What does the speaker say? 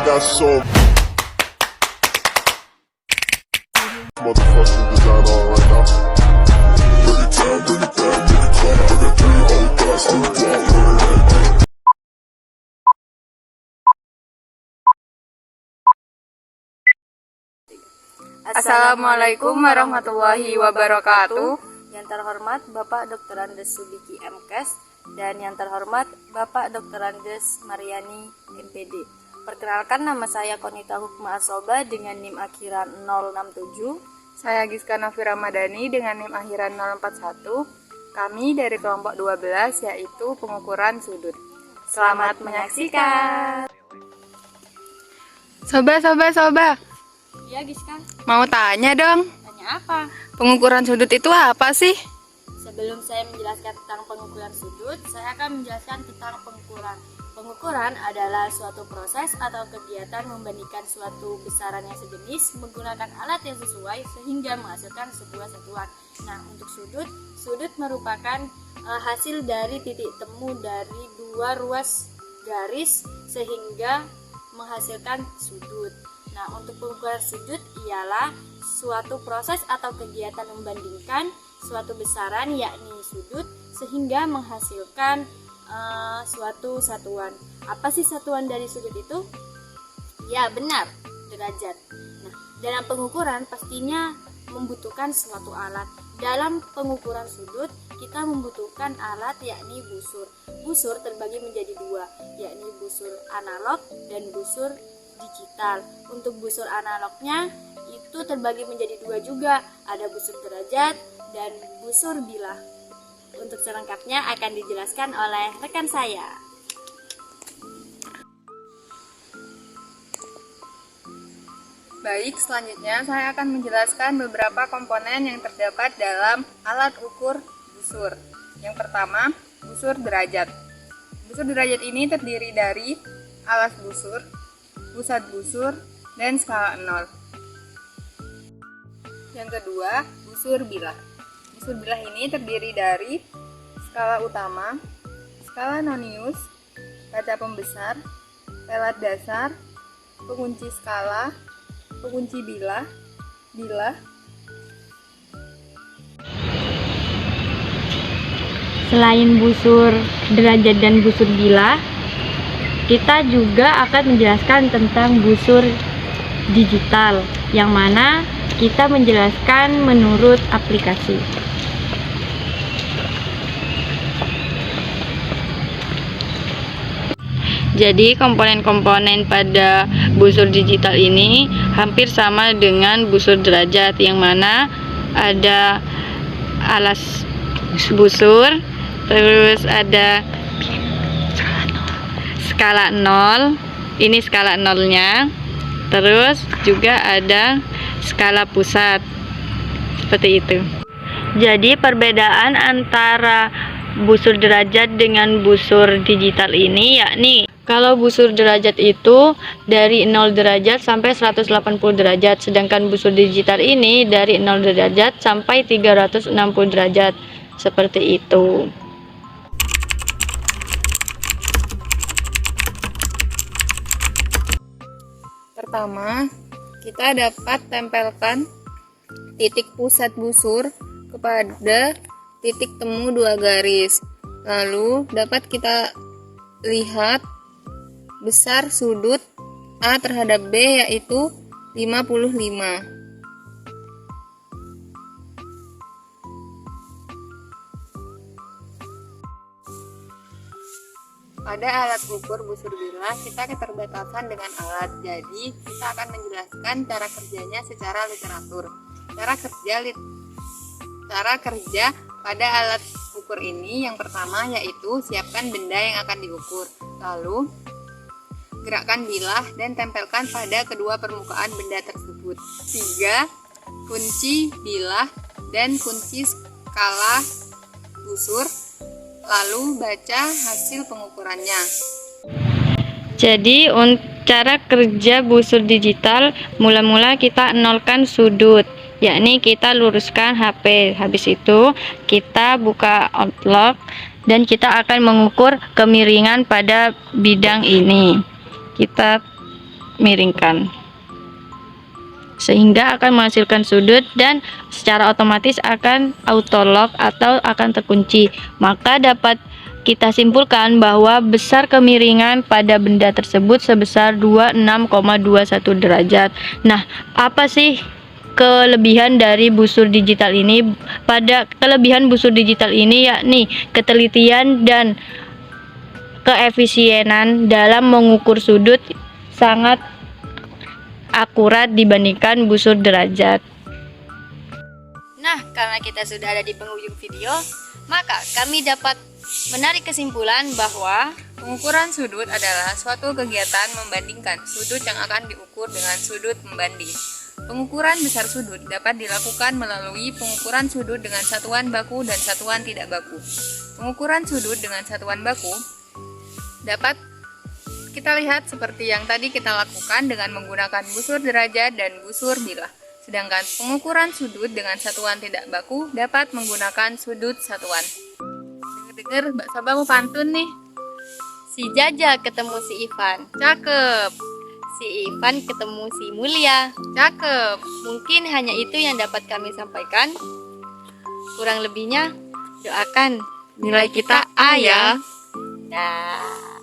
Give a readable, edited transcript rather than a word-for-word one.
got so motherfucking design on right now. Bring it down, bring it down, bring it down. I got three old guys to walk. Assalamualaikum warahmatullahi wabarakatuh. Yang terhormat Bapak Dr. Andes Subiki MKes dan yang terhormat Bapak Dr. Andes Mariani MPD. Perkenalkan, nama saya Konita Hukma Asoba dengan NIM akhiran 067. Saya Giska Novi Ramadhani dengan NIM akhiran 041. Kami dari kelompok 12 yaitu pengukuran sudut. Selamat menyaksikan. Soba. Ya Giska, Mau tanya dong, tanya apa? pengukuran sudut itu apa sih? Sebelum saya menjelaskan tentang pengukuran sudut, saya akan menjelaskan tentang pengukuran. Pengukuran adalah suatu proses atau kegiatan membandingkan suatu besaran yang sejenis menggunakan alat yang sesuai sehingga menghasilkan sebuah satuan. Nah, untuk sudut merupakan hasil dari titik temu dari dua ruas garis sehingga menghasilkan sudut. Nah, untuk pengukuran sudut ialah suatu proses atau kegiatan membandingkan suatu besaran yakni sudut sehingga menghasilkan suatu satuan. Apa sih satuan dari sudut itu? Ya benar, derajat. Nah, dalam pengukuran pastinya membutuhkan suatu alat. Dalam pengukuran sudut kita membutuhkan alat yakni busur. Busur terbagi menjadi dua, yakni busur analog dan busur digital. Untuk busur analognya itu terbagi menjadi dua juga, ada busur derajat dan busur bilah. Untuk selengkapnya akan dijelaskan oleh rekan saya. Baik, selanjutnya saya akan menjelaskan beberapa komponen yang terdapat dalam alat ukur busur. Yang pertama, busur derajat. Busur derajat ini terdiri dari alas busur, pusat busur, dan skala 0. Yang kedua, busur bilah. Busur bilah ini terdiri dari skala utama, skala nonius, kaca pembesar, pelat dasar, pengunci skala, pengunci bilah. Selain busur derajat dan busur bilah, kita juga akan menjelaskan tentang busur digital, yang mana kita menjelaskan menurut aplikasi. Jadi komponen-komponen pada busur digital ini hampir sama dengan busur derajat, yang mana ada alas busur, terus ada skala 0, ini skala 0-nya, terus juga ada skala pusat, seperti itu. Jadi perbedaan antara busur derajat dengan busur digital ini yakni kalau busur derajat itu dari 0 derajat sampai 180 derajat, sedangkan busur digital ini dari 0 derajat sampai 360 derajat, seperti itu. Pertama, kita dapat tempelkan titik pusat busur kepada titik temu dua garis. Lalu dapat kita lihat besar sudut A terhadap B yaitu 55. Pada alat ukur busur bilah kita keterbatasan dengan alat, jadi kita akan menjelaskan cara kerjanya secara literatur. Cara kerja pada alat ukur ini yang pertama yaitu siapkan benda yang akan diukur, lalu gerakkan bilah dan tempelkan pada kedua permukaan benda tersebut. 3. Kunci bilah dan kunci skala busur, lalu baca hasil pengukurannya. Jadi cara kerja busur digital, mula-mula kita nolkan sudut, yakni kita luruskan HP. Habis itu kita buka Outlook dan kita akan mengukur kemiringan pada bidang ini. Kita miringkan, sehingga akan menghasilkan sudut dan secara otomatis akan autolock atau akan terkunci. Maka dapat kita simpulkan bahwa besar kemiringan pada benda tersebut sebesar 26,21 derajat. Nah, apa sih kelebihan dari busur digital ini? Pada kelebihan busur digital ini yakni ketelitian dan keefisienan dalam mengukur sudut sangat akurat dibandingkan busur derajat. Nah, karena kita sudah ada di penghujung video, maka kami dapat menarik kesimpulan bahwa Pengukuran sudut adalah suatu kegiatan membandingkan sudut yang akan diukur dengan sudut pembanding. Pengukuran besar sudut dapat dilakukan melalui pengukuran sudut dengan satuan baku dan satuan tidak baku. Pengukuran sudut dengan satuan baku dapat kita lihat seperti yang tadi kita lakukan dengan menggunakan busur derajat dan busur bilah. Sedangkan pengukuran sudut dengan satuan tidak baku dapat menggunakan sudut satuan. Dengar-dengar Mbak Sabah mau pantun nih. si Jaja ketemu si Ivan, Cakep, si Ivan ketemu si Mulia. cakep. Mungkin hanya itu yang dapat kami sampaikan. Kurang lebihnya, doakan nilai kita A ya. Nah.